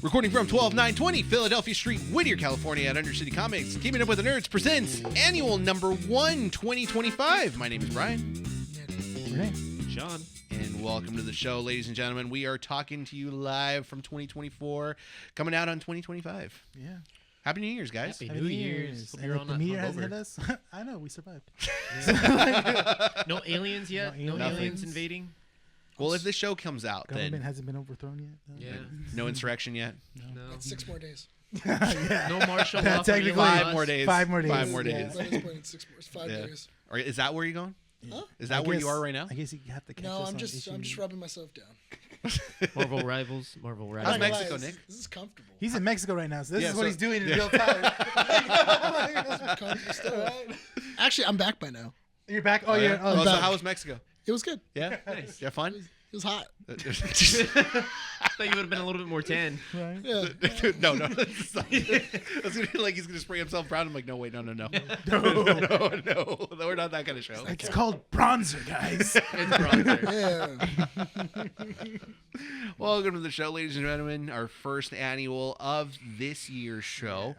Recording from 12920 Philadelphia Street, Whittier, California at Undercity Comics, Keeping Up with the Nerds presents Annual Number 1 2025. My name is Bryan. Rene. Sean. And welcome to the show, ladies and gentlemen. We are talking to you live from 2024, coming out on 2025. Yeah. Happy New Year's, guys. Happy New Year's. Hope And you're if all the not meteor hasn't hungover. hit us, I know, we survived. No aliens yet? No, aliens. aliens invading? Well, if this show comes out, Government then hasn't been overthrown yet. No. Yeah. no insurrection yet. No. That's 6 more days. Yeah. No martial Yeah, law. for technically, Elon 5 Musk. more days. 5 more days. 5 more Yeah. days. By this point, it's 6 more. It's 5 Yeah. days. Or is that where you're going? Huh? Is that where you are right now? I guess you have to catch No, us I'm on just issue. rubbing myself down. Marvel Rivals. Marvel I'm How's not Rivals. gonna Mexico, lie, Nick? This is comfortable. He's in Mexico right now, so this Yeah, is what so- he's doing in real time. Comfortable stuff. Actually, I'm back by now. You're back? Oh, Oh, yeah. yeah? Oh, So back. how was Mexico? It was good. Yeah? Nice. You have fun? It was hot. I thought you would have been a little bit more tan. right. Yeah. no. I was gonna be like he's gonna spray himself brown. I'm like, no, wait, no. No. No, we're not that kind of show. It's called bronzer, guys. It's bronzer. Yeah. Welcome to the show, ladies and gentlemen. Our first annual of this year's show.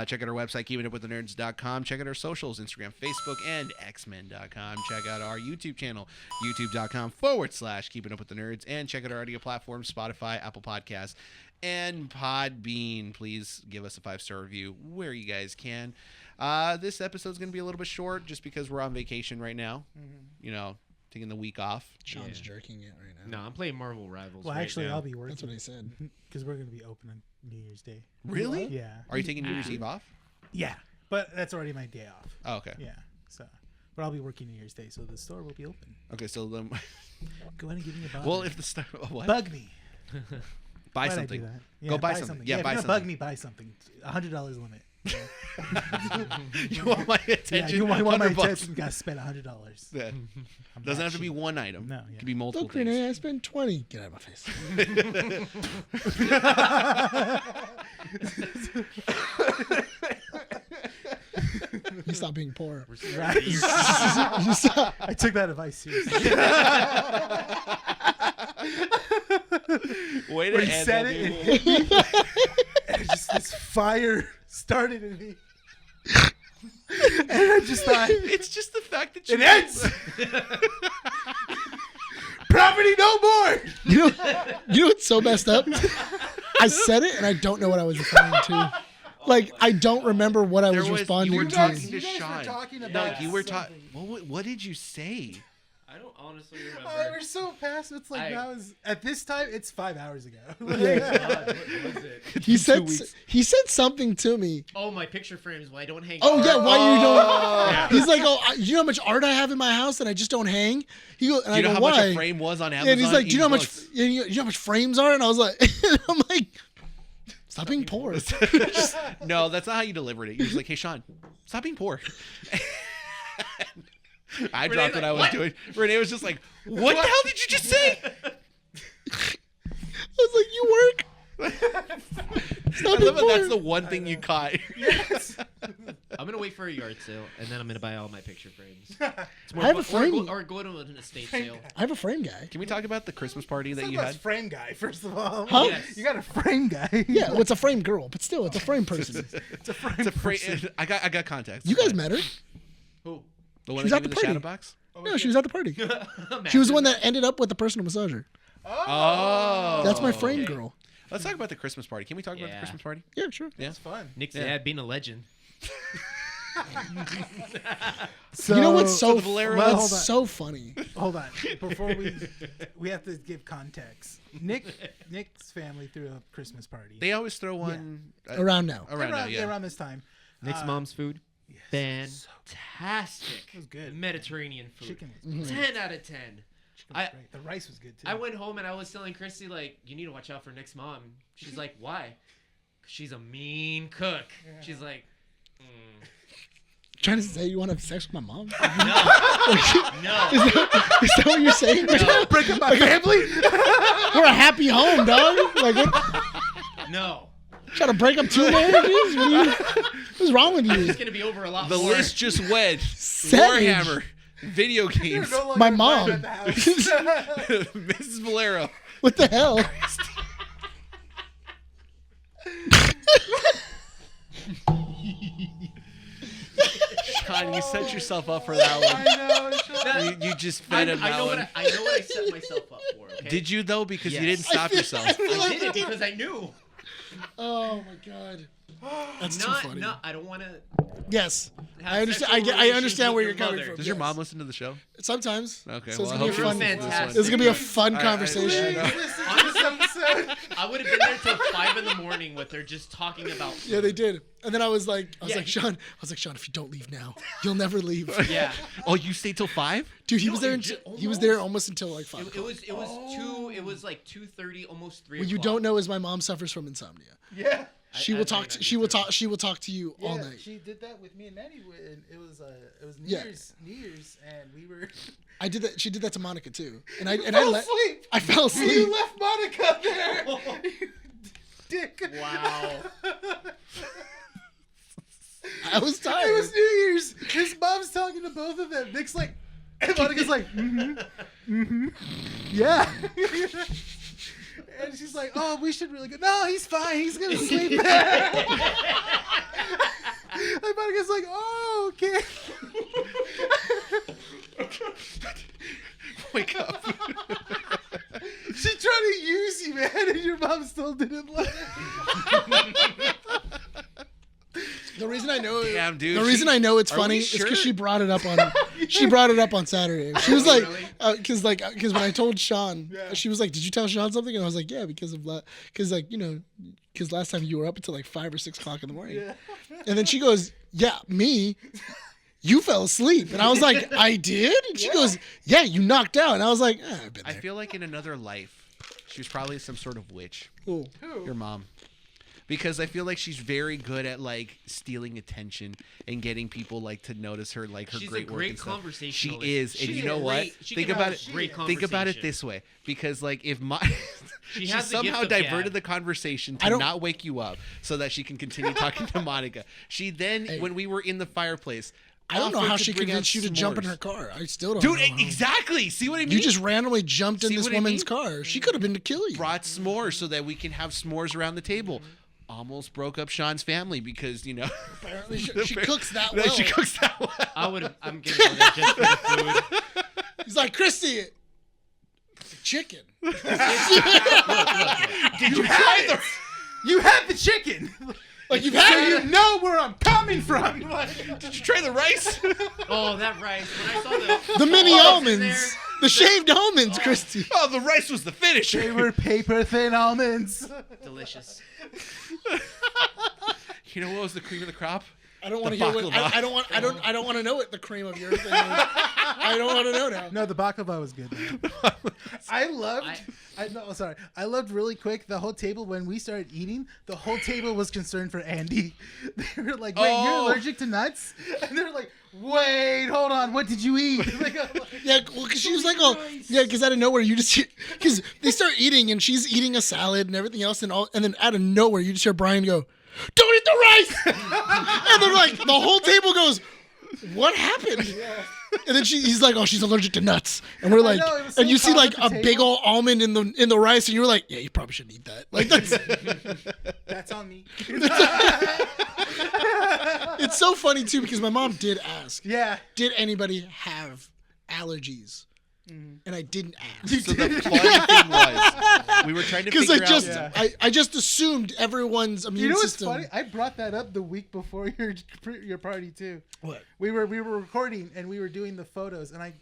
Check out our website, keepingupwiththenerds.com. Check out our socials, Instagram, Facebook, and xmen.com. Check out our YouTube channel, youtube.com/keepingupwiththenerds. And check out our audio platforms, Spotify, Apple Podcasts, and Podbean. Please give us a 5-star review where you guys can. This episode's going to be a little bit short just because we're on vacation right now. You know, taking the week off. Sean's Yeah. jerking it right now. No, I'm playing Marvel Rivals. Well, right actually, now. I'll be working. That's what he said. Because we're going to be open on New Year's Day. Really? Yeah. Are you taking New Year's Eve off? Yeah. But that's already my day off. Oh, okay. Yeah. So, but I'll be working New Year's Day, so the store will be open. Okay, so then, Go ahead and give me a bug. well, if the stuff, what? Bug me. Buy Why'd I do something. that? Go buy something. Yeah, if buy you're something. gonna bug me, buy something. $100 limit. You want my Yeah, attention? you want my 100 bucks. attention? You gotta spend $100. Yeah. I'm Doesn't that have to be cheap. one item. No, It yeah. could be multiple Look, things. Rene, I spent 20. Get out of my face. You stop being poor. Right. You stop. I took that advice seriously. Way to When he end said that, it, dude. it hit me. And just this fire started in me. And I just thought, It's just the fact that you it ends. Property no more. You know what's so messed up? I said it and I don't know what I was referring to. Like, I don't remember what I was you responding were to. talking to You guys were Sean. talking No, about you were talking. something. What did you say? I don't honestly Oh, remember. we're so past. It's like I- that was at this time. It's 5 hours ago. God, what was it? He said weeks. he said something to me. Oh, my picture frames. Why I don't hang. Oh yeah, why you don't? Yeah. He's like, oh, you know how much art I have in my house and I just don't hang. He goes, and Do you I know go, how why? much a frame was on Amazon? Yeah, and he's like, do you know how much? $80? You know how much frames are? And I was like, I'm like, stop being poor. No, that's not how you delivered it. You're just like, hey, Sean, stop being poor. I dropped what I was what? doing. Renee was just like, what the hell did you just say? I was like, you work. Stop I being love how that's poor. the one thing you caught. Yes. I'm gonna wait for a yard sale, and then I'm gonna buy all my picture frames. It's I have a fun- frame. or go to an estate sale. I have a frame guy. Can we talk about the Christmas party that Talk you about had? frame guy first of all. Huh? Yes. You got a frame guy. Yeah, well, it's a frame girl, but still, it's a frame person. It's a frame. It's a person. frame. I got context. You guys met her? Who? The one She was that at gave the you the shadow party. box? No, she was at the party. She was the one that ended up with the personal massager. Oh. That's my frame okay. girl. Let's talk about the Christmas party. Can we talk about the Yeah. Christmas party? Yeah, sure. Yeah. It's fun. Nick's Yeah. dad being a legend. So, You know what's so the Valero- Well, hold on. what's so funny? Hold on. Before we have to give context. Nick's family threw a Christmas party. They always throw one Around now. around now, yeah. around this time. Nick's mom's food. Fantastic. It was good. Mediterranean food. Chicken was, 10 out of 10. chicken was great. The rice was good too. I went home and I was telling Christy, like, you need to watch out for Nick's mom. She's like, why? 'Cause she's a mean cook. She's like, Trying to say you want to have sex with my mom? no. Is that what you're saying? No. break up my family. We're a happy home, dog. Like, what? No. Trying to break up 2 marriages? What's wrong with you? It's going to be over a lot The more. list just went. Savage. Warhammer, video games, No longer My alive mom. at the house. Mrs. Valero. What the hell? Sean, you set yourself up for that one. I know. Sean. You just fed him I that know one. what I know what I set myself up for. Okay? Did you though? Because you Yes. didn't stop yourself. I did it because I knew. Oh my god. That's too funny. No, I don't want to. Yes, Have I understand. sexual I relations understand with where your you're coming mother. from. Does your Yes. mom listen to the show? Sometimes. Okay, So it's well, gonna I be a hope fun. she listens to this one. Fantastic. This is gonna be a fun I- conversation. I- Listen to this episode. I would have been there till 5 in the morning with her just talking about. Yeah, they did. And then I was like, Yeah. Sean, if you don't leave now, you'll never leave. Yeah. Oh, you stayed till 5? Dude, he No, was there. it He was there almost until like 5. It was two. It was like 2:30, almost 3. What you don't know is my mom suffers from insomnia. Yeah. She I will might talk. not To, be she will true. talk. She will talk to you all Yeah, night. she did that with me and Maddie, and it was New Yeah. Year's, and we were. I did that. She did that to Monica too. And I fell asleep. I fell asleep. You left Monica there. You dick. Wow. I was tired. It was New Year's. His mom's talking to both of them. Nick's like, and Monica's like, yeah. And she's like, oh, we should really go. No, he's fine. He's gonna sleep there. And Monica's like, oh, okay. Wake up. She tried to use you, man, and your mom still didn't let it. The reason I know. Damn, dude. The reason I know it's Are we funny is sure? because she brought it up on. She brought it up on Saturday. She was like, Really? because when I told Sean, Yeah. she was like, "Did you tell Sean something?" And I was like, "Yeah, because last time you were up until like 5 or 6 o'clock in the morning." Yeah. And then she goes, "Yeah, me. You fell asleep." And I was like, "I did?" And she goes, "Yeah, you knocked out." And I was like, I've been I there. feel like in another life, she was probably some sort of witch. Cool. Who? Your mom. Because I feel like she's very good at like stealing attention and getting people like to notice her, like her She's great a work great and stuff. She conversationalist. is, and She's you know what? great- she Think can about have it. great Think about it conversation. this way, because like if my She she has the gift somehow of diverted gab. the conversation I to don't- not wake you up, so that she can continue talking to Monica. She then, Hey. when we were in the fireplace, I don't know offered how to she bring out convinced you to jump in s'mores. her car. I still don't Dude, know. how. exactly. See what I mean? You just randomly jumped in See this what I woman's mean? car. She could have been to kill you. brought s'mores so that we can have s'mores around the table. Almost broke up Sean's family because Apparently she cooks that well. She cooks that well. I'm gonna go there just for the food. He's like, Christy, chicken. Did you try the? You had the chicken. Like you've So had you know where I'm coming from. Did you try the rice? Oh, that rice! When I saw the mini almonds in almonds, there. the shaved almonds, Christy. Oh, the rice was the finish. They were paper thin almonds. Delicious. You know what was the cream of the crop? I don't want to The hear what baklava. I don't want to know what the cream of your thing is. I don't want to know now. No, the baklava was good. Though. I loved really quick the whole table when we started eating. The whole table was concerned for Andy. They were like, "Wait, Oh. you're allergic to nuts?" And they were like, "Wait, hold on, what did you eat?" Like, Yeah, well, because she was like, "Oh, yeah," because out of nowhere you just because they start eating and she's eating a salad and everything else and then out of nowhere you just hear Bryan go, "Don't eat the rice!" And then like the whole table goes, "What happened?" And then he's like, "Oh, she's allergic to nuts," and we're like, know, it was so and you see calm like at the a big table. old almond in the rice, and you're like, "Yeah, you probably shouldn't eat that." Like that's that's on me. it's so funny too because my mom did ask, Yeah. "Did anybody have allergies?" And I didn't ask. So the funny thing was, we were trying to Because figure I just out. Yeah. I just assumed everyone's immune You know what's system. funny? I brought that up the week before your party too. What? We were recording and we were doing the photos and I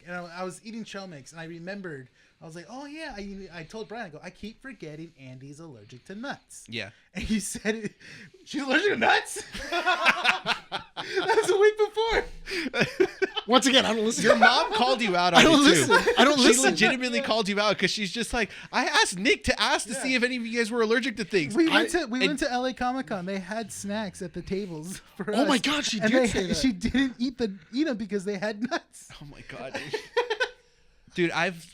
was eating trail mix and I remembered. I was like, "Oh yeah." I told Bryan, I go, "I keep forgetting Andy's allergic to nuts." Yeah. And he said, "She's allergic to nuts." That was a week before. Once again, I don't listen. Your mom called you out on I don't it too. listen. I don't She listen. legitimately called you out because she's just like, I asked Nick to ask to see if any of you guys were allergic to things. We went to and- LA Comic Con. They had snacks at the tables for us. Oh my God, she And did say that. She didn't eat them because they had nuts. Oh my god, dude! I've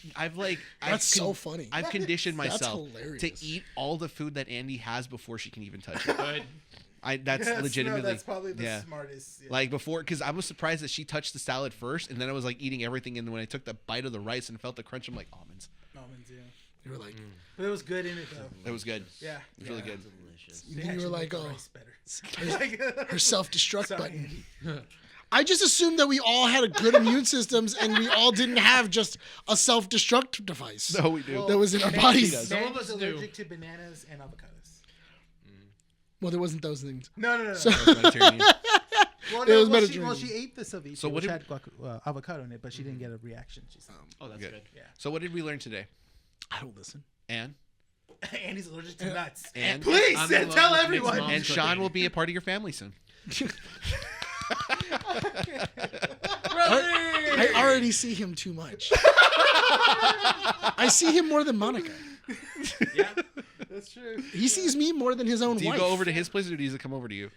That's so funny. I've conditioned That's myself hilarious. to eat all the food that Andy has before she can even touch it. Good. That's legitimately. No, that's probably the yeah. smartest. Yeah. Like before, because I was surprised that she touched the salad first, and then I was like eating everything, and when I took the bite of the rice and felt the crunch, I'm like almonds. Almonds, yeah. You were like, But it was good in it though. It was good. Yeah. It was really good. Delicious. They you were actually like, make the oh, rice better. her self-destruct Sorry, button. Andy. I just assumed that we all had a good immune systems and we all didn't have just a self-destruct device No, we do. that was in our Mandy's- bodies. Some of Mandy's us do. allergic to bananas and avocados. Well, there wasn't those things. No. Mediterranean. Well, It was well, Mediterranean. she ate the ceviche, So what which did- had avocado in it, but she didn't get a reaction. She said. Oh, that's Good. good. So what did we learn today? I don't listen. And Andy's allergic to nuts. And- Please I'm in love tell with everyone. mixed and mom's Sean cooking. will be a part of your family soon. I already see him too much. I see him more than Monica. Yeah. That's true. He sees me more than his own Do you wife. go over to his place or does he come over to you?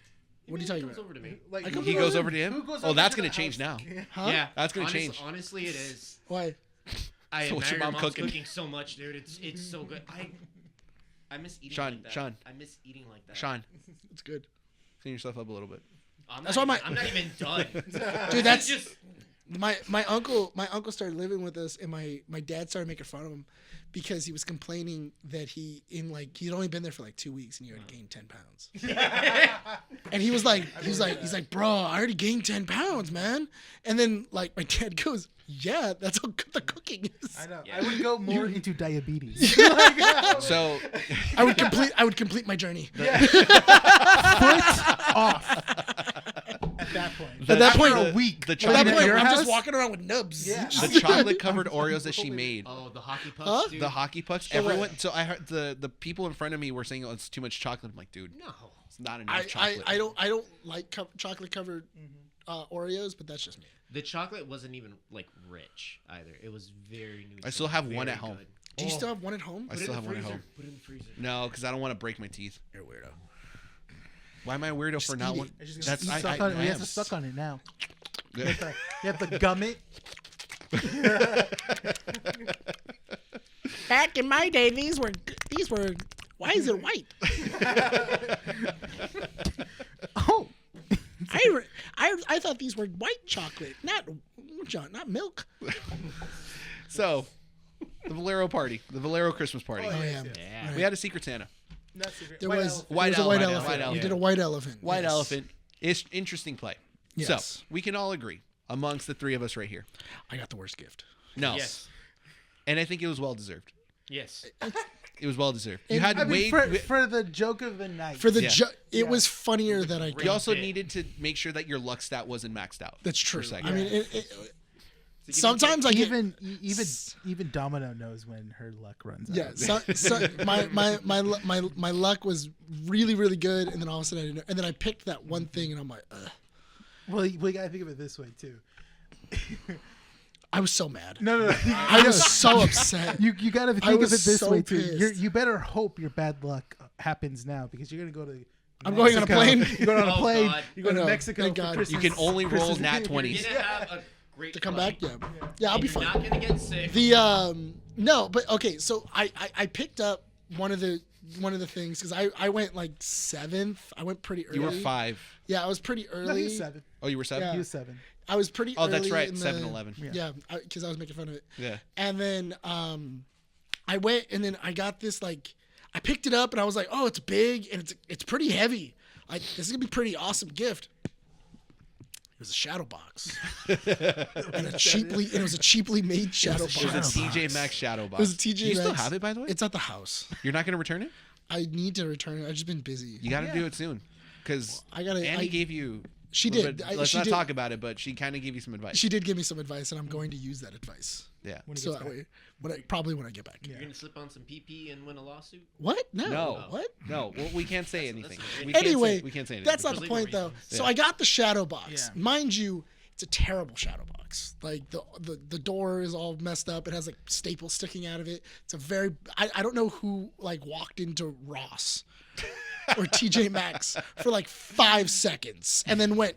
What are you talking Comes about? over to me. Like, come He over goes to over to Who him? goes Oh, over that's to going the to change house? now. Yeah. Huh? Yeah. That's gonna change. Honestly, it is. Why? I So what's admire your your mom mom's cooking? cooking so much, dude. It's so good. I miss eating Sean, like that. Sean. I miss eating like that. Sean, It's good. clean yourself up a little bit. That's why I'm not even done. Dude, that's just my uncle started living with us, and my dad started making fun of him because he was complaining that he'd only been there for like 2 weeks and he already gained 10 pounds. And he's like, bro, I already gained 10 pounds, man. And then like my dad goes, yeah, that's how good the cooking is. I know. Yeah. I would go more into diabetes. So I would complete my journey. Foot off. At that point. At that point, After a week. the At that chocolate, point, your I'm house? just walking around with nubs. Yeah. the chocolate covered Oreos that she made. oh the hockey pucks, Huh? dude. The hockey pucks. So what? Everyone. So I heard the people in front of me were saying, "Oh, it's too much chocolate." I'm like, dude, No. it's not enough I chocolate. don't like chocolate covered Oreos, but that's just me. The chocolate wasn't even like rich either. It was very nutritious. I still have one very at home. good. Do you still have one at home? I Put it still in have the one at freezer. home. Put it in the freezer. No, because I don't want to break my teeth. You're a weirdo. Why am I a weirdo for Just not eat one? it. It's just That's gonna I suck on it. I You have am. to suck on it now. Good. You have to gum it. Back in my day, these were. Why is it white? Oh. I thought these were white chocolate, not milk. So, the Valero party, the Valero Christmas party. Oh, Oh yes, yeah. yes. Yeah. We had a Secret Santa. Not secret. There White was elephant. White a white elephant, elephant. white We elephant. did a white elephant. White yes. elephant. It's interesting play. Yes. So we can all agree amongst the three of us right here. I got the worst gift. No. Yes. And I think it was well deserved. Yes. It was well deserved. You And- had I mean, Wade. for the joke of the night. For the Yeah. it was funnier than I. great- you also bit. needed to make sure that your luck stat wasn't maxed out. That's true. For a second. I mean, give sometimes I get. even Domino knows when her luck runs out. Yeah, my luck was really really good, and then all of a sudden I didn't. And then I picked that one thing, and I'm like, ugh. Well, we gotta think of it this way too. I was so mad. No. I was so upset. You gotta think I of it was this so way too. pissed. You better hope your bad luck happens now because you're gonna go to. I'm going on a plane. You're going on a Oh, plane. God. You're going I to know. Mexico Thank for God. Christmas. You can only roll Christmas nat Eve. 20s. You're gonna have a great To come flight. back, yeah, I'll be You're fine. not gonna get sick. The no, but okay, so I picked up one of the things because I went like 7th. I went pretty early. You were 5. Yeah, I was pretty No, early. he was 7. Oh, you were 7? Yeah. He was 7. I was pretty Oh, early. that's right. in 7-Eleven. Yeah, because I was making fun of it. Yeah. And then I went and then I got this like I picked it up and I was like, oh, it's big and it's pretty heavy. Like this is gonna be a pretty awesome gift. It was a shadow box, and it was a cheaply made shadow box. It was a TJ Maxx shadow box. It was a TJ Do you still Maxx. have it, by the way? It's at the house. You're not going to return it? I need to return it. I've just been busy. You got to do it soon. Because I gotta- Andy I- gave you... She a little did. bit- let's she not did. talk about it, but she kind of gave you some advice. She did give me some advice, and I'm going to use that advice. Yeah. When he So gets that back. way, probably when I get back. Yeah. You're gonna slip on some PP and win a lawsuit. What? No. No. What? No, well, we can't say anything. that's- We can't say- Anyway, we can't say anything. that's not For the legal point, though. reasons. So Yeah. I got the shadow box. Yeah. Mind you, it's a terrible shadow box. Like the door is all messed up. It has like staples sticking out of it. It's a very I don't know who like walked into Ross or TJ Maxx for like 5 seconds and then went,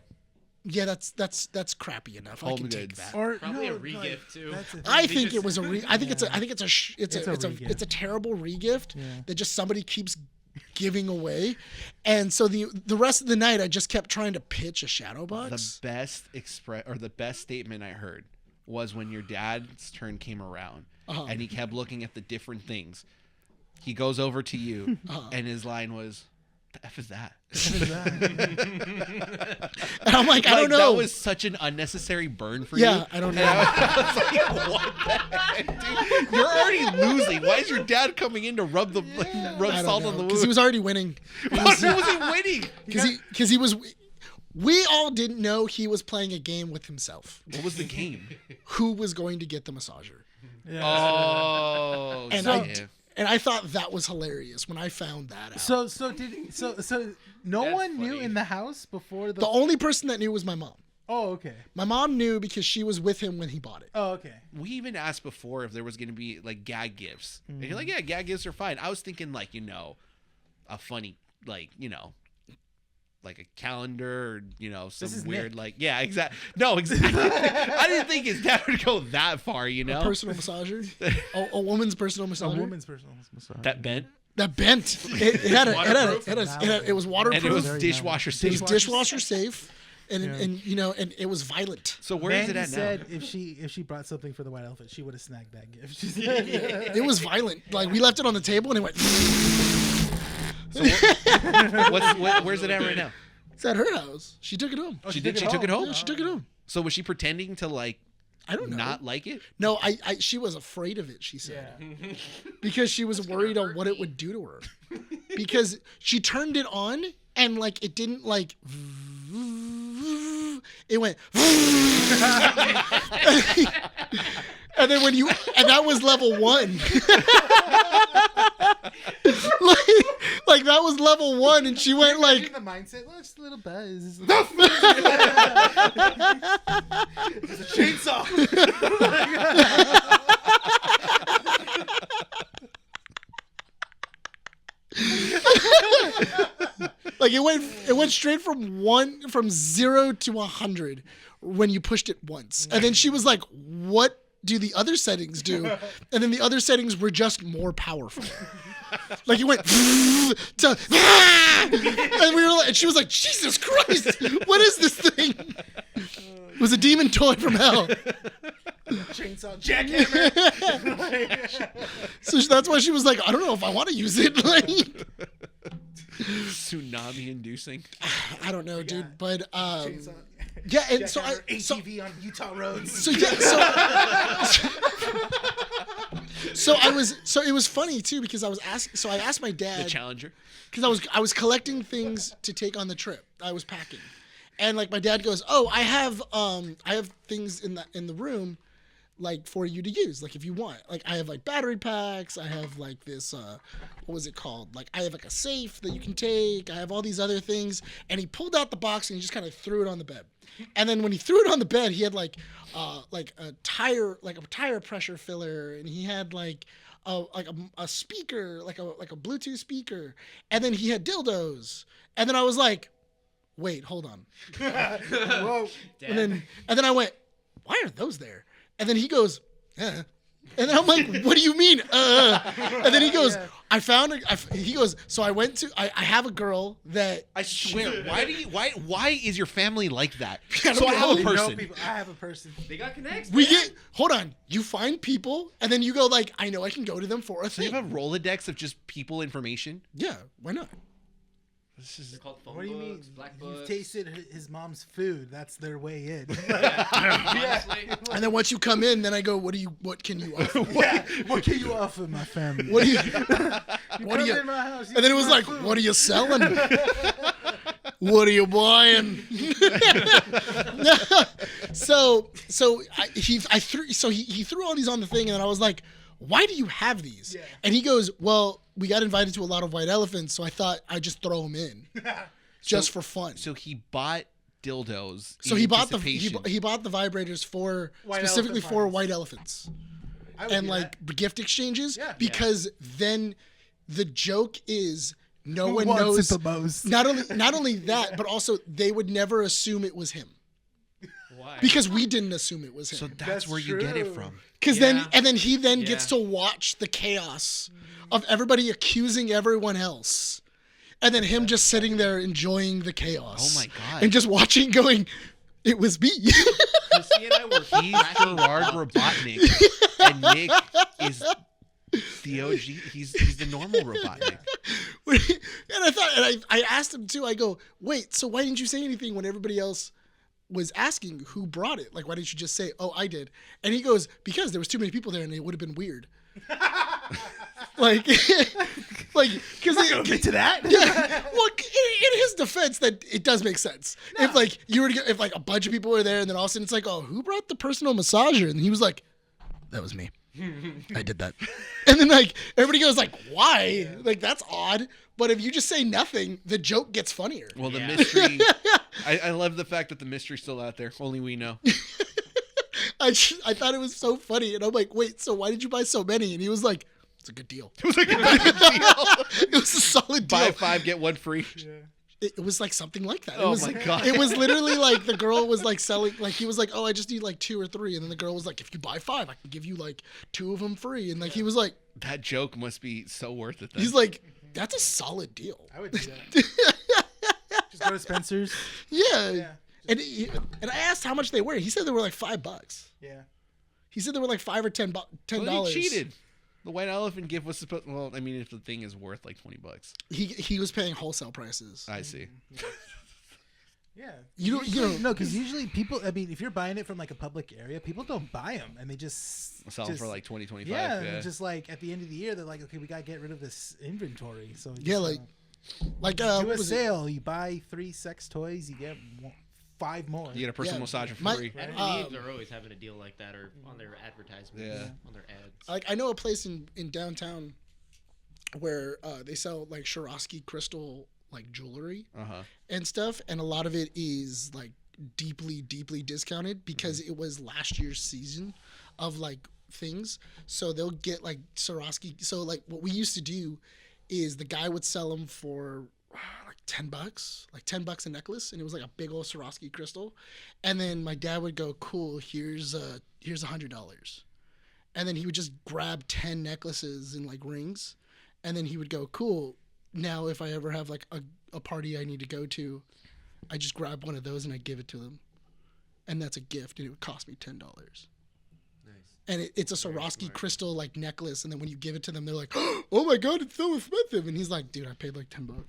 yeah, that's crappy enough. I Home can take goods. that. Or Probably no, a re-gift, too. that's the thing. I They think just- it was a I think it's a terrible re-gift Yeah. that just somebody keeps giving away. And so the rest of the night I just kept trying to pitch a shadow box. The best statement I heard was when your dad's turn came around and he kept looking at the different things. He goes over to you, and his line was, "The F is that?" And I'm like, I don't know. That was such an unnecessary burn for you. Yeah, I don't know. I was like, what the heck, dude? You're already losing. Why is your dad coming in to rub salt on the wound? Because he was already winning. What was he winning? Because he was. We all didn't know he was playing a game with himself. What was the game? Who was going to get the massager? Yeah. Oh, And I thought that was hilarious when I found that out. So no That's one knew funny. in the house before The only person that knew was my mom. Oh, okay. My mom knew because she was with him when he bought it. Oh, okay. We even asked before if there was going to be like gag gifts. And you're like, yeah, gag gifts are fine. I was thinking like, a funny, like, like a calendar or, some This is weird, Nick. like, yeah, exactly. No, exactly. I didn't think his dad would go that far, A personal massager. A woman's personal massager. A woman's personal massage. That bent. That bent. It was waterproof. And it was Very dishwasher It safe. was dishwasher safe. And it was violent. So where is it Mandy at now? said if she brought something for the white elephant, she would have snagged that gift. She said, It was violent. Like we left it on the table and it went. Where's it at right now? It's at her house. She took it home. She took it home? Yeah, she took it home. So was she pretending to like I don't know. not like it? No, she was afraid of it, she said. yeah. Because she was worried on what it would do to her. Because she turned it on and like it didn't like it went and then and that was level 1. like that was level 1 and she went like the mindset. Well, just a little buzz. It's a chainsaw. like it went straight from 0 to 100 when you pushed it once. And then she was like, "What do the other settings do?" And then the other settings were just more powerful. Like it went to and we were like, and she was like, "Jesus Christ, what is this thing?" It was a demon toy from hell. Chainsaw jackhammer. So that's why she was like, "I don't know if I want to use it." Like, Tsunami inducing. I don't know, dude, but Chainsaw. yeah, and Jackhammer so ATV on Utah roads. So it was funny too because I asked my The dad Challenger. because I was collecting things to take on the trip. I was packing, and like my dad goes, "Oh, I have things in the room, like for you to use, like if you want. Like I have like battery packs. I have like this what was it called? Like I have like a safe that you can take. I have all these other things." And he pulled out the box and he just kind of threw it on the bed. And then when he threw it on the bed, he had like a tire pressure filler, and he had like a speaker, like a Bluetooth speaker, and then he had dildos. And then I was like, "Wait, hold on." Whoa. And then I went, "Why are those there?" And then he goes, "Eh." And then I'm like, "What do you mean?" And then he goes, "I found it." He goes, "So I went to. I have a girl that." I swear. Why is your family like that? don't So I have know. a person. I have a person. They got connects. We man. get hold on. You find people, and then you go like, "I know I can go to them for a So you thing." have a Rolodex of just people information. Yeah, why not? This is They're called phone What do you mean? books, black You've books. tasted his mom's food. That's their way in. Honestly. And then once you come in, then I go, "What can you offer?" Yeah. What can you offer my family? What do you? What do you- in my house, And then it was like, "What are you selling? What are you buying?" He threw all these on the thing, and then I was like, "Why do you have these?" Yeah. And he goes, "Well, we got invited to a lot of white elephants, so I thought I'd just throw them in, just for fun." so he bought dildos. So in he bought anticipation. he bought the vibrators for White specifically elephant for parties. white elephants I would and do like gift exchanges Yeah. because then the joke is no Who one wants knows it the most? not only that but also they would never assume it was him Why? because we didn't assume it was So him that's That's where you get it true. from. because Yeah. then he Yeah. gets to watch the chaos of everybody accusing everyone else and then him just sitting there enjoying the chaos Oh my God. and just watching going it was me. Christy and I were He's Gerard Robotnik, and Nick is the OG. He's the normal Robotnik. And I asked him too. I go, wait, so why didn't you say anything when everybody else was asking who brought it? Like, why didn't you just say, oh, I did? And he goes, because there was too many people there and it would have been weird. like, because they Get to that. yeah. Well, in his defense, that it does make sense. No. If like you were to get, if like a bunch of people were there, and then all of a sudden it's like, oh, who brought the personal massager? And he was like, that was me. I did that. And then like everybody goes like, why? Like that's odd. But if you just say nothing, the joke gets funnier. Well, the mystery. I love the fact that the mystery's still out there. Only we know. I thought it was so funny, and I'm like, wait, so why did you buy so many? And he was like, it's a good deal. It was like a good deal. It was a solid deal. Buy 5, get 1 free. Yeah. It was like something like that. Oh it was, my God. It was literally like the girl was like selling, like he was like, oh, I just need like 2 or 3. And then the girl was like, if you buy 5, I can give you like 2 of them free. And like he was like, That joke must be so worth it then. he's like, that's a solid deal. I would do that. Just go to Spencer's. Yeah. Yeah. And I asked how much they were. He said they were like $5. Yeah. He said they were like $5 or $10. Well, he cheated. The white elephant gift was supposed. Well, I mean, if the thing is worth like $20, He was paying wholesale prices. I see. Yeah. You don't No, because usually people, I mean, if you're buying it from like a public area, people don't buy them and they just Sell them for like 20, 25. yeah, Yeah. and just like at the end of the year, they're like, okay, we gotta get rid of this inventory. So we Yeah, just, like do what a was it? sale. You buy 3 sex toys, you get 5 more. You get a personal Yeah. massage for My- free. Adam and Eve are always having a deal like that, or on their advertisements, Yeah. on their ads. Like I know a place in downtown where they sell like Swarovski crystal like jewelry and stuff, and a lot of it is like deeply discounted because it was last year's season of like things. So they'll get like Swarovski. So like what we used to do is the guy would sell them for like $10, like $10 a necklace, and it was like a big old Swarovski crystal. And then my dad would go, "Cool, here's $100," and then he would just grab 10 necklaces and like rings, and then he would go, "Cool, now if I ever have like a party I need to go to, I just grab one of those and I give it to them, and that's a gift, and it would cost me $10." Nice. And it's a Swarovski crystal like necklace, and then when you give it to them, they're like, "Oh my god, it's so expensive!" And he's like, "Dude, I paid like $10."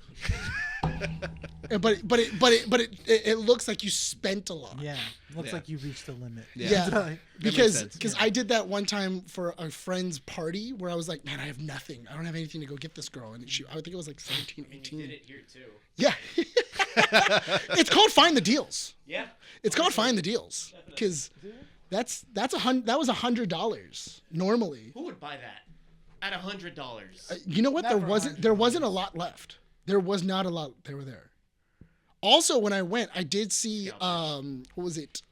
And, but it looks like you spent a lot. Yeah. Looks Yeah. like you've reached the limit. Yeah. Like, Because sense. I did that one time for a friend's party where I was like, man, I have nothing. I don't have anything to go get this girl. And I think it was like 17, You 18. did it here too. Yeah. It's called Find the Deals. Yeah. It's called Find the Deals. Because that was $100 normally. Who would buy that at $100? You know what? Not for There $100. wasn't a lot left. There was not a lot. They were there. Also, when I went, I did see what was it?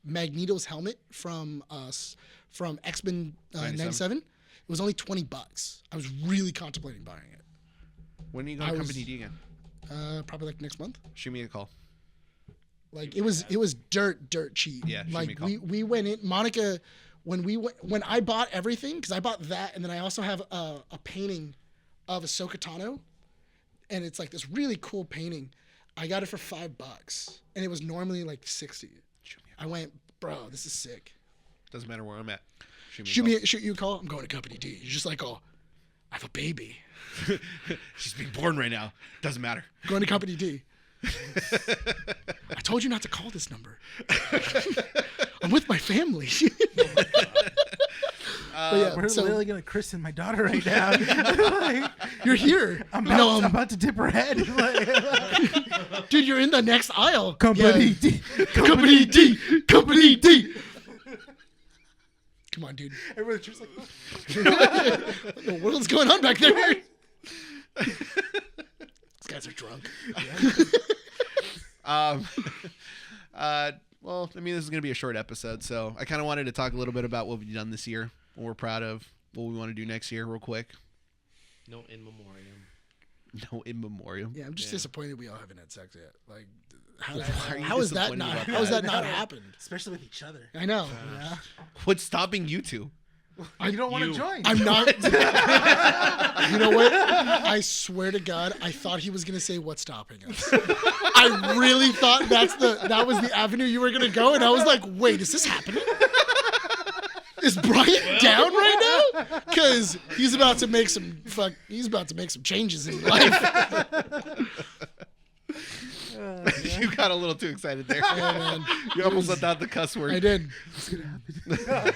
Magneto's helmet from X-Men 97. It was only $20. I was really contemplating buying it. When are you going to Company D again? Probably like next month. Shoot me a call. Like it was dirt cheap. Yeah, shoot me a like call. we went in. Monica, when I bought everything, because I bought that, and then I also have a painting of Ahsoka Tano, and it's like this really cool painting. I got it for $5, and it was normally like $60. I went, bro, this is sick. Doesn't matter where I'm at. Shoot You a call. I'm going to Company D. You're just like, oh, I have a baby. She's being born right now. Doesn't matter. Going to Company D. I told you not to call this number. I'm with my family. We're literally gonna christen my daughter right now. Like, You're here. I'm about to dip her head. Like, Dude, you're in the next aisle. Company Yeah. D. Company D. Company D. Come on, dude. Everyone's just like, What the world's going on back there? These guys are drunk. Well, I mean, this is going to be a short episode, so I kind of wanted to talk a little bit about what we've done this year, what we're proud of, what we want to do next year, real quick. No in memoriam. No in memoriam. Yeah, I'm just disappointed we all haven't had sex yet. Like, Why are you how is that disappointed not? about How has that? that not happened? especially with each other. I know. Yeah. What's stopping you two? You don't want to You. join. I'm not. You know what? I swear to God, I thought he was gonna say, "What's stopping us?" I really thought that was the avenue you were gonna go, and I was like, "Wait, is this happening? Is Bryan down right now? Because he's about to make some changes in his life." You got a little too excited there. Yeah, man. You almost let out the cuss word. I did. What's gonna happen?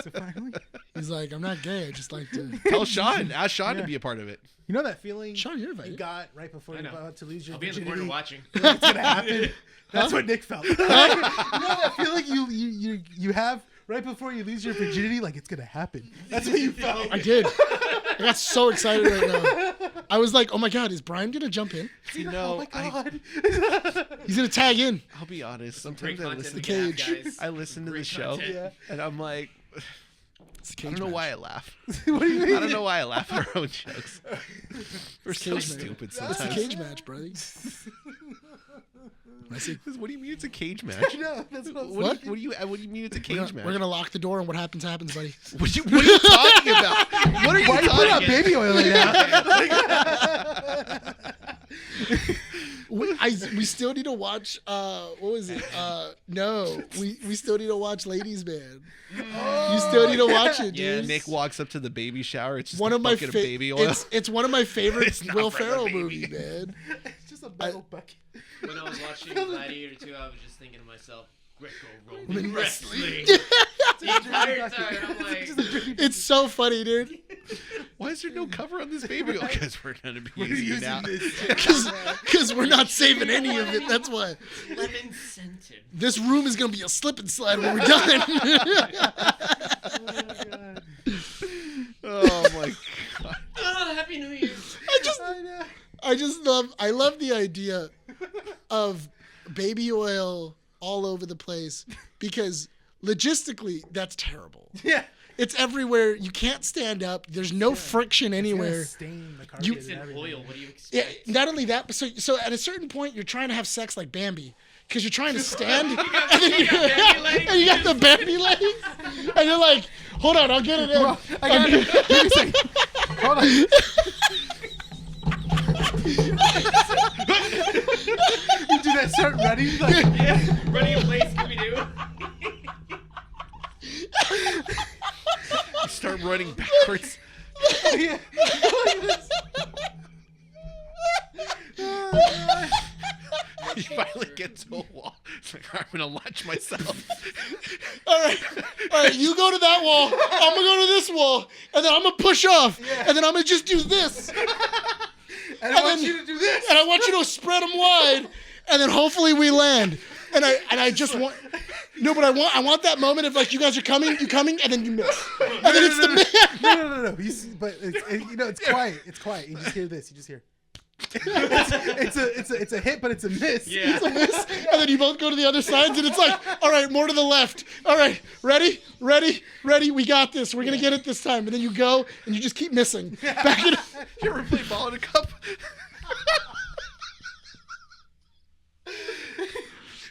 So finally, He's like, "I'm not gay. I just like to." Tell Sean. Ask Sean to Yeah. be a part of it. you know that feeling Sean, you're you invited. got right before I you're know. about to lose your I'll be in the virginity. corner watching. It's gonna happen. That's what Nick felt. You know that feeling you have right before you lose your virginity, like it's gonna happen. That's what you felt. I did. I got so excited right now. I was like, "Oh my God, is Bryan gonna jump in? You Oh know, my god. He's gonna tag in." I'll be honest. Great Sometimes I content listen, we cage. can have, guys. I listen to the Great show, content. Yeah. and I'm like, It's a I cage don't know match. why I laugh. What do you mean? I don't know why I laugh at our own jokes. We're so cage match. stupid It's a sometimes. cage match, brother. I see. What do you mean it's a cage match? No, that's not What do you mean it's a cage match? We're gonna lock the door, and what happens, happens, buddy. What are you talking about? What are you Why you put out talking? baby oil right now? We still need to watch. What was it? No, we still need to watch Ladies Man. You still need to watch it, Yeah, dude. Nick walks up to the baby shower. It's just One a of my bucket of baby oil. It's one of my favorite It's not Will for the Ferrell baby. movie, man. It's just a metal bucket. When I was watching Gladiator 2, I was just thinking to myself, Greco-Roman Roman wrestling. wrestling. The entire time, I'm like, It's so funny, dude. Why is there no cover on this baby oil? Because we're gonna be using it now. Because we're not saving any of it. That's why. lemon scented. This room is gonna be a slip and slide when we're done. Oh my god. Oh, Happy New Year. I love the idea of baby oil all over the place because logistically that's terrible. Yeah. It's everywhere. You can't stand up. There's no friction anywhere. Stain the carpet It's and in everything. oil. What do you Yeah, expect? not only that, but so at a certain point you're trying to have sex like Bambi because you're trying to stand and then You got Bambi legs. and you got the Bambi legs and you're like, hold on, I'll get it in. Well, I got it. Give me a second. Hold on. You do that, start running. Like, Yeah, running a place, Scooby-Doo. You start running backwards. yeah. You finally get to a wall. It's like, I'm gonna launch myself. All right, you go to that wall. I'm gonna go to this wall, and then I'm gonna push off, and then I'm gonna just do this, And I want you to do this. and I want you to spread them wide, and then hopefully we land. And I just want but I want that moment of like you guys are coming, and then you miss, and then it's the man. No. But it's quiet. It's quiet. You just hear this. You just hear. It's a hit, but it's a miss. Yeah. Miss, and then you both go to the other sides, and it's like, all right, more to the left. All right, ready. We got this. We're gonna get it this time. And then you go, and you just keep missing. Back it up. You ever play ball in a cup?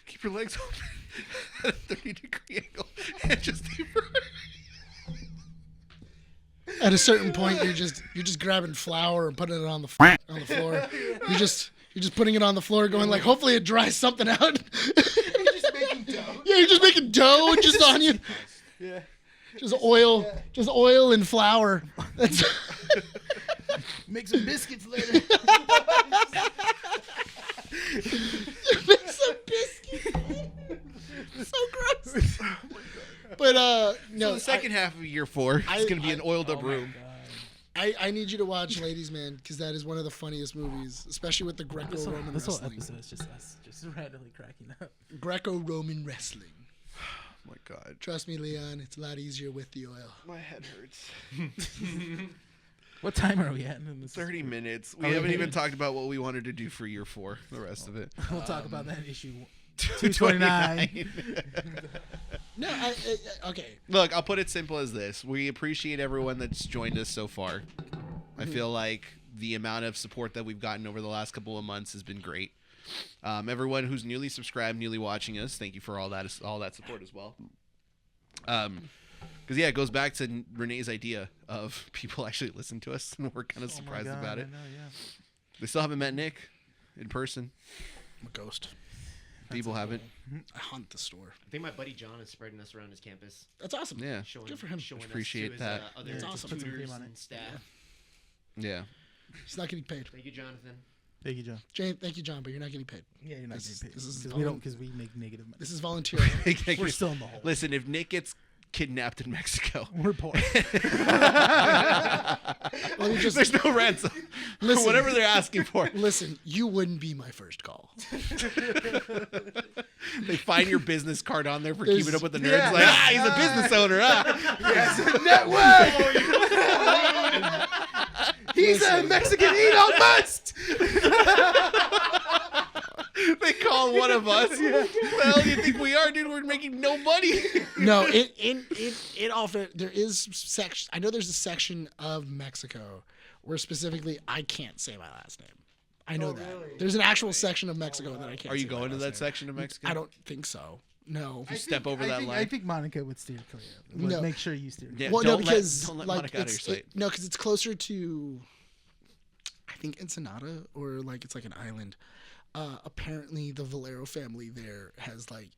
Keep your legs open at a 30-degree angle and just keep running. At a certain point, you're just grabbing flour and putting it on the floor. You're just putting it on the floor, going like, hopefully it dries something out. You're just making dough. Yeah, you're just making dough just on you. Yeah. Just oil and flour. That's Make some biscuits later. make some biscuits. So gross. But no, So the second half of year 4 is going to be an oiled up room. I need you to watch Ladies Man because that is one of the funniest movies, especially with the Greco-Roman This whole wrestling. episode is just us, just randomly cracking up. Greco-Roman wrestling. Oh my god. Trust me, Leon, it's a lot easier with the oil. My head hurts. What time are we at? 30 minutes. We Are we haven't even hitting- talked about what we wanted to do for year 4, the rest of it. We'll talk about that issue. 229. No, okay. Look, I'll put it simple as this. We appreciate everyone that's joined us so far. I feel like the amount of support that we've gotten over the last couple of months has been great. Everyone who's newly subscribed, newly watching us, thank you for all that support as well. Because it goes back to Renee's idea of people actually listen to us, and we're kind of surprised about it. I know, yeah. They still haven't met Nick in person. I'm a ghost. People haven't. I haunt the store. I think my buddy John is spreading us around his campus. That's awesome. Yeah. Showing, Good for him. Showing Appreciate us to that. His, other That's awesome. Put some tutors cream on it. and staff. Yeah. He's not getting paid. Thank you, Jonathan. Thank you, John. Jane, thank you, John, but you're not getting paid. Yeah, you're not This getting paid. is Because we don't, because we make negative money. This is volunteer. We're still in the hole. Listen, if Nick gets kidnapped in Mexico, We're poor. Let me just there's no ransom. Listen. Whatever they're asking for. listen. You wouldn't be my first call. They find your business card on there for There's- keeping up with the nerds. Yeah. Like, he's a business owner. Yes, network. He's a Mexican Elon Musk. They call one of us. What the hell do you think we are, dude? We're making no money. No, in all fair, there is section. I know there's a section of Mexico where specifically I can't say my last name. I know that. really? There's an actual section of Mexico that I can't. Are you say my going to last that name. section of Mexico? I don't think so. No. You step over that line. I think Monica would steer clear. Would No. Make sure you steer clear. Yeah, Well, no, don't because don't let like Monica out of your sight. no, because it's closer to, I think Ensenada, or like it's like an island. Apparently, the Valero family there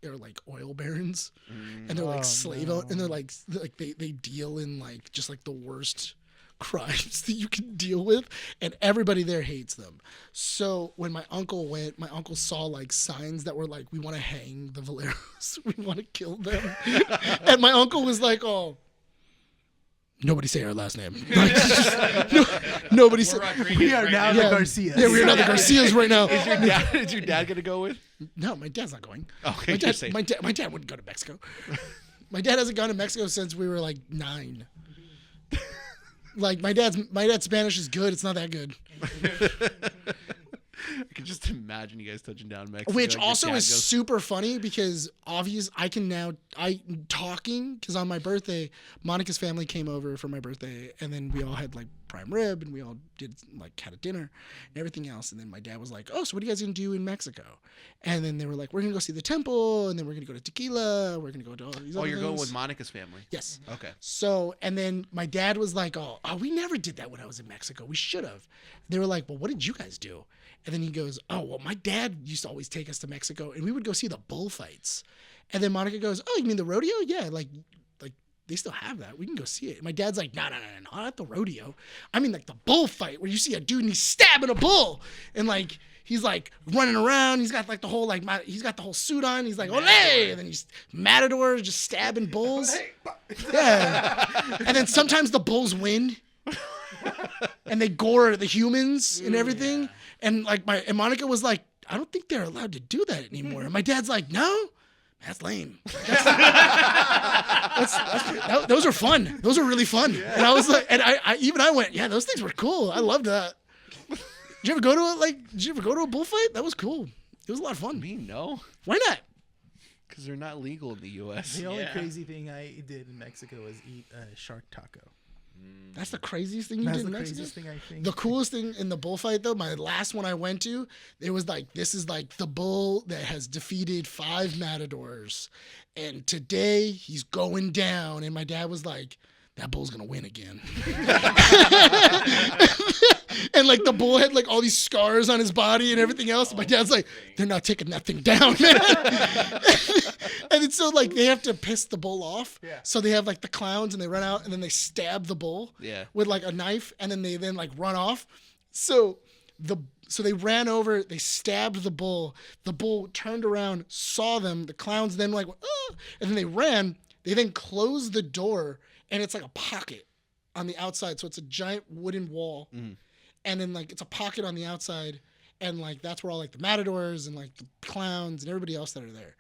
are like oil barons, and they're like and they're like they deal in like just like the worst crimes that you can deal with, and everybody there hates them. So when my uncle went, my uncle saw like signs that were like, "We want to hang the Valeros, we want to kill them," and my uncle was like, "Oh." Nobody say our last name. Nobody say. We are now the Garcias. Yeah, we are now the Garcias right now. Is your dad gonna go with? No, my dad's not going. Okay, my you're safe. my dad wouldn't go to Mexico. My dad hasn't gone to Mexico since we were like 9. Like my dad's Spanish is good. It's not that good. I can just imagine you guys touching down in Mexico. Which and your also dad is goes, super funny because because on my birthday, Monica's family came over for my birthday, and then we all had like prime rib, and we all had a dinner and everything else. And then my dad was like, "Oh, so what are you guys gonna do in Mexico?" And then they were like, "We're gonna go see the temple, and then we're gonna go to Tequila. We're gonna go to all these." Oh, other you're going things." with Monica's family. Yes. Okay. So, and then my dad was like, oh, we never did that when I was in Mexico. We should have. They were like, well, what did you guys do? And then he goes, oh, well, my dad used to always take us to Mexico, and we would go see the bullfights. And then Monica goes, oh, you mean the rodeo? Yeah, like they still have that. We can go see it. And my dad's like, no, not at the rodeo. I mean, like the bullfight where you see a dude and he's stabbing a bull, and like he's like running around. He's got like the whole he's got the whole suit on. He's like, olé! And then he's matador just stabbing bulls. Yeah. And then sometimes the bulls win. And they gore the humans and everything. Yeah. And like and Monica was like, I don't think they're allowed to do that anymore. And my dad's like, no, that's lame. Those are fun. Those are really fun. Yeah. And I was like, and I went, yeah, those things were cool. I loved that. Did you ever go to a bullfight? That was cool. It was a lot of fun. Me, no. Why not? Because they're not legal in the U.S. The only crazy thing I did in Mexico was eat a shark taco. That's the craziest thing you did in Mexico? That's the craziest thing I think. The coolest thing in the bullfight, though, my last one I went to, it was like, this is like the bull that has defeated 5 matadors. And today he's going down. And my dad was like, that bull's going to win again. And like the bull had like all these scars on his body and everything else. And my dad's like, they're not taking that thing down, man. And it's so like they have to piss the bull off. Yeah. So they have like the clowns and they run out and then they stab the bull with like a knife, and then they like run off. So they ran over, they stabbed the bull. The bull turned around, saw them. The clowns then like, oh, and then they ran. They then closed the door, and it's like a pocket on the outside. So it's a giant wooden wall. Mm-hmm. And then like it's a pocket on the outside, and like that's where all like the matadors and like the clowns and everybody else that are there.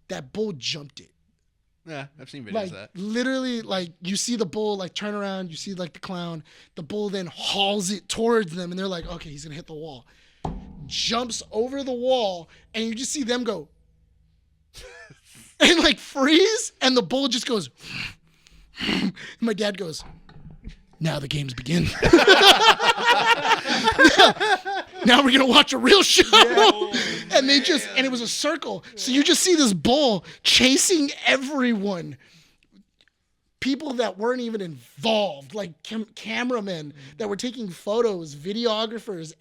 That bull jumped it. Yeah, I've seen videos like, of that. Literally, like you see the bull like turn around, you see like the clown. The bull then hauls it towards them, and they're like, okay, he's gonna hit the wall. Jumps over the wall, and you just see them go and like freeze, and the bull just goes. And my dad goes, now the games begin. Now we're going to watch a real show. Yeah. And and it was a circle. So you just see this bull chasing everyone. people that weren't even involved, like cameramen that were taking photos, videographers,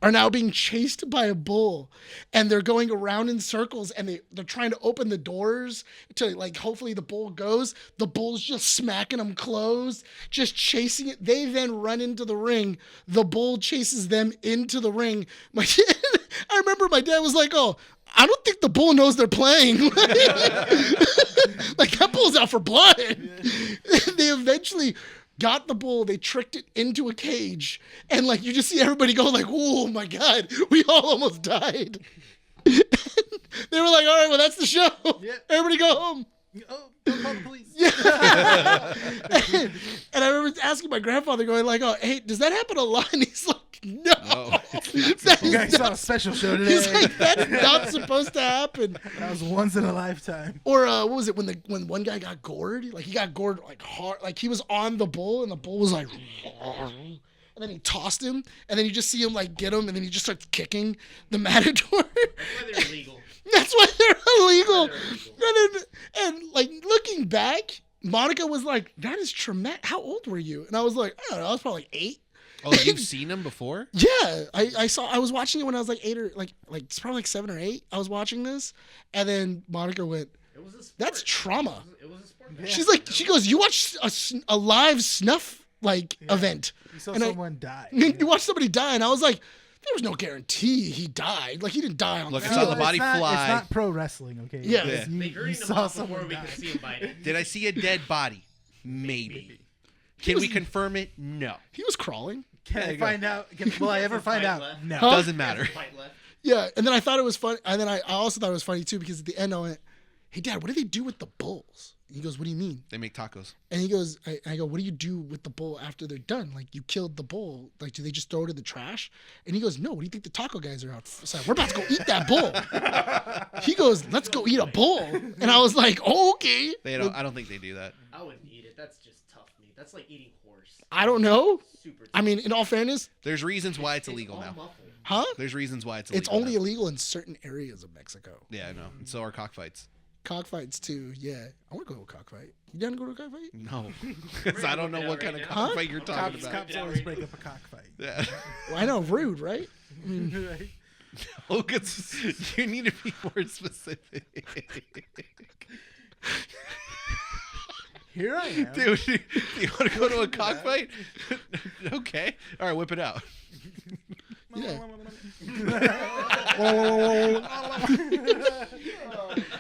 are now being chased by a bull, and they're going around in circles, and they're trying to open the doors to, like, hopefully the bull goes. The bull's just smacking them closed, just chasing it. They then run into the ring. The bull chases them into the ring. I remember my dad was like, "Oh, I don't think the bull knows they're playing." Like, that bull's out for blood. They eventually got the bull, they tricked it into a cage, and, like, you just see everybody go like, "Oh my God, we all almost died." They were like, "All right, well, that's the show. Yeah. Everybody go home." Oh, don't call the police. Yeah. And I remember asking my grandfather, going like, "Oh, hey, does that happen a lot?" And he's like, "No." Oh, That You is guys saw a not- special show today. He's like, "That's not supposed to happen." That was once in a lifetime. Or what was it when one guy got gored? Like, he got gored like hard. Like, he was on the bull, and the bull was like, and then he tossed him, and then you just see him like get him, and then he just starts kicking the matador. That's why they're illegal. That's why they're illegal. That's why they're illegal. And like, looking back, Monica was like, "That is traumatic. How old were you?" And I was like, "I don't know. I was probably like 8." Oh, you've seen him before? Yeah, I was watching it when I was like 8 or like it's probably like 7 or 8. I was watching this, and then Monica went, It was a sport. "That's trauma." It was a sport. Yeah. She's like, she goes, "You watched a live snuff event. You saw And someone die. You watched somebody die," and I was like, there was no guarantee he died. Like, he didn't die on Look, the I saw the field. body it's not, fly. It's not pro wrestling, okay? Yeah. It's- Yeah. You, They you hurried him saw off before someone we die. could see him biting. Did I see a dead body? Maybe. Can we confirm it? No. He was crawling. Can There I you go. find out? Will I ever find out? No. Huh? Doesn't matter. Fight left. Yeah, and then I thought it was funny. And then I also thought it was funny too, because at the end I went, "Hey, Dad, what do they do with the bulls?" And he goes, "What do you mean?" They make tacos. And he goes, I go, "What do you do with the bull after they're done? Like, you killed the bull. Like, do they just throw it in the trash?" And he goes, "No, what do you think the taco guys are outside? We're about to go eat that bull." He goes, "Let's go eat a bull." And I was like, "Oh, okay." I don't think they do that. I wouldn't eat it. That's just tough meat. That's like eating horse. I don't know. Super tough. I mean, in all fairness, There's reasons why it's It's illegal all now. muffled. huh? There's reasons why it's illegal. It's only now. illegal in certain areas of Mexico. Yeah, I know. And so are cockfights. Cockfights too, yeah. I want to go to a cockfight. You down to go to a cockfight? No. 'Cause I don't know what kind of Huh? cockfight you're talking Cops, about. cops always break up a cockfight. Yeah. Well, I know, rude, right? Right? Oh, 'cause you need to be more specific. Here I am. Dude, do you want to go to a cockfight? Okay. All right, whip it out. Yeah.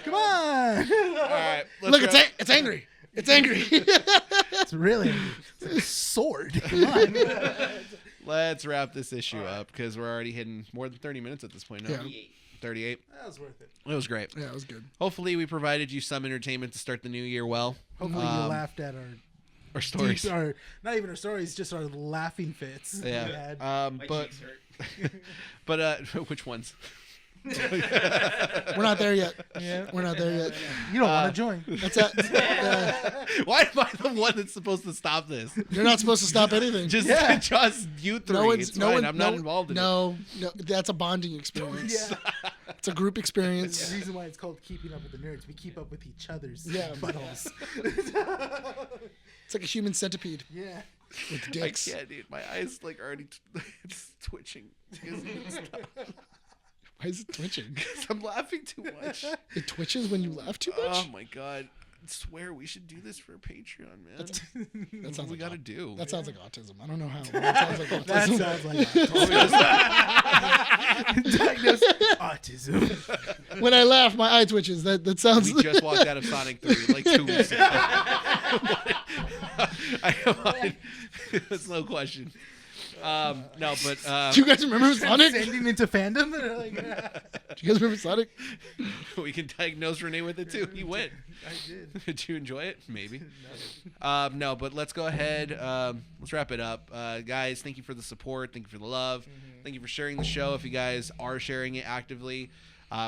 Come on. All right. Look, it's angry. It's angry. It's really it's like a sword. Come on. Let's wrap this issue up because we're already hitting more than 30 minutes at this point now. Yeah. 38. That was worth it. It was great. Yeah, it was good. Hopefully, we provided you some entertainment to start the new year well. Hopefully you laughed at Our stories. our not even our stories, just our laughing fits. we Yeah. had. My But cheeks hurt. but which ones? We're not there yet. Yeah. We're not there yet. You don't want to join. That's it. Why am I the one that's supposed to stop this? You're not supposed to stop anything. Just Yeah. just you three. no one's, It's no fine. one, I'm no, not involved in it. no, that's a bonding experience. Yeah. It's a group That's experience. the reason why it's called keeping up with the nerds. We keep up with each other's Yeah. buttholes. It's like a human centipede Yeah. with I dicks. can't, dude. My eyes like already it's twitching. Why is it twitching? I'm laughing too much. It twitches when you laugh too Oh much? my god. I swear we should do this for Patreon, man. That That's sounds what we like gotta do. That sounds like autism. I don't know how. But that sounds like That autism. sounds like diagnosed autism. When I laugh, my eye twitches. That sounds. We just walked out of Sonic 3 like 2 weeks ago. I am on. That's no question. No, but Do you guys remember Sonic? Do Sending into fandom. They're like, you guys remember Sonic? we can diagnose Rene with it too. He went. I did. Did you enjoy it? Maybe. No, but let's go ahead. Let's wrap it up. Guys, thank you for the support. Thank you for the love. Thank you for sharing the show if you guys are sharing it actively.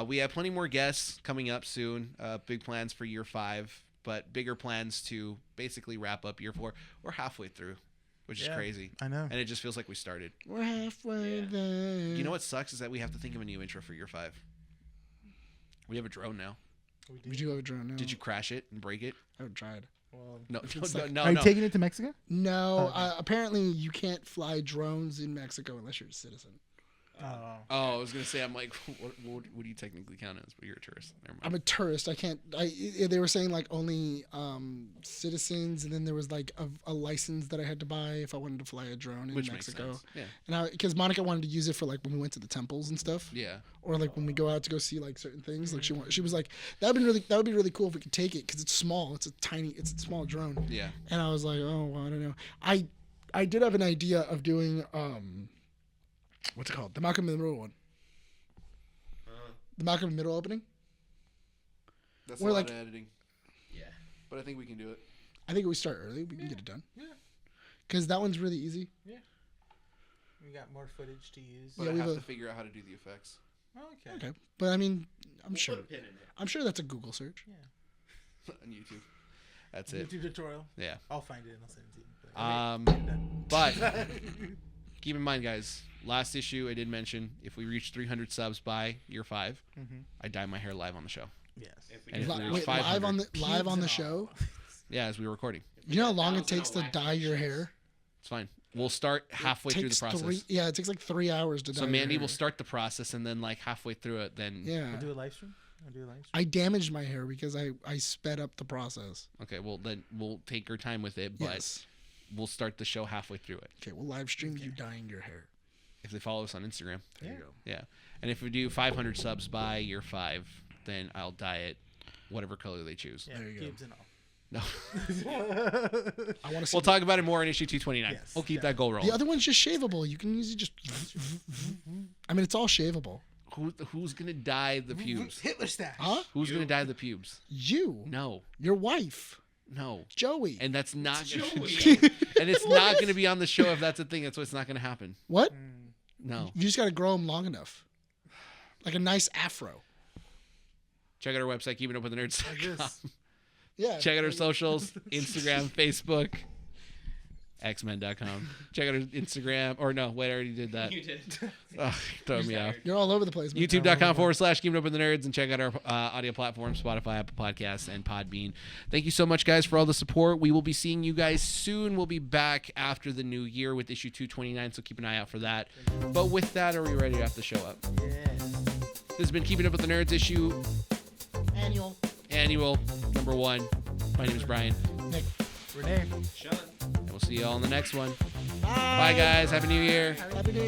We have plenty more guests coming up soon. Big plans for year 5, but bigger plans to basically wrap up year 4. We're halfway through, which is Yeah, crazy. I know. And it just feels like we started. We're halfway there. You know what sucks is that we have to think of a new intro for year 5. We have a drone now. We do have a drone now. Did you crash it and break it? I haven't tried. Well, No, It's like- no, are you no. taking it to Mexico? No, Okay. apparently you can't fly drones in Mexico unless you're a citizen. Oh, I was gonna say, I'm like, what do you technically count as? But you're a tourist. Never mind. I'm a tourist. I can't. They were saying like only citizens, and then there was like a license that I had to buy if I wanted to fly a drone in Which makes Mexico. sense. Yeah. And because Monica wanted to use it for like when we went to the temples and stuff, Yeah. or like when we go out to go see like certain things. Like she was like that would be really cool if we could take it because it's small. It's a small drone. Yeah. And I was like, oh, well, I don't know. I did have an idea of doing what's it called? The Malcolm in the Middle one. The Malcolm in the Middle opening. That's Or a like- lot of editing, Yeah. but I think we can do it. I think we start early. We can get it done. Yeah. Because that one's really easy. We got more footage to use. But Yeah, I we have have to figure out how to do the effects Okay. Okay. But I mean, I'm We'll sure. Put a pin in it. I'm sure that's a Google search. on YouTube. That's it. YouTube tutorial. Yeah. I'll find it and I'll send it to you. But keep in mind, guys. Last issue, I did mention if we reach 300 subs by year 5, I dye my hair live on the show. Yes. If we And get if we to reach Wait, 500, live on the Pubes and show. yeah, as we were recording, You know how long it 1,000 takes to wax dye your facials. hair? it's fine. We'll start halfway through the Takes process. it takes like 3 hours to dye. So your Mandy hair. will start the process, and then like halfway through it, then Yeah. We'll do a live stream. I damaged my hair because I sped up the process. okay. Well, then we'll take our time with it, but Yes. we'll start the show halfway through it. Okay, we'll live stream you dyeing your hair. If they follow us on Instagram, There you go. yeah. And if we do 500 subs by year 5, then I'll dye it whatever color they choose. Yeah, There you go. pubes and all. No, I want to see. we'll talk about it more in issue 229. Yes, we'll keep that goal rolling. The other one's just shavable. You can usually just. I mean, it's all shavable. Who's gonna dye the pubes? Hitler stash. Huh? Who's gonna dye the pubes? You. No, Your wife. no. Joey. And that's not gonna, Joey. and it's not going to be on the show if that's a thing. That's why it's not going to happen. What? No. You just got to grow them long enough. Like a nice afro. Check out our website, keepingupwiththenerds.com. this. Yeah. Check out our socials, Instagram, Facebook, xmen.com. Check out our Instagram. Or no, wait, I already did that. You did. Ugh, throwing me You're off. tired. You're all over the place. man. YouTube.com/Keeping Up with the Nerds, and check out our audio platforms, Spotify, Apple Podcasts, and Podbean. Thank you so much, guys, for all the support. We will be seeing you guys soon. We'll be back after the new year with issue 229, so keep an eye out for that. But with that, are we ready to wrap the show up? Yes. This has been Keeping Up with the Nerds, issue annual number 1. My name is Bryan, Nick. Rene. Sean. and we'll see you all in the next one. Bye, guys. Happy New Year. Happy New Year.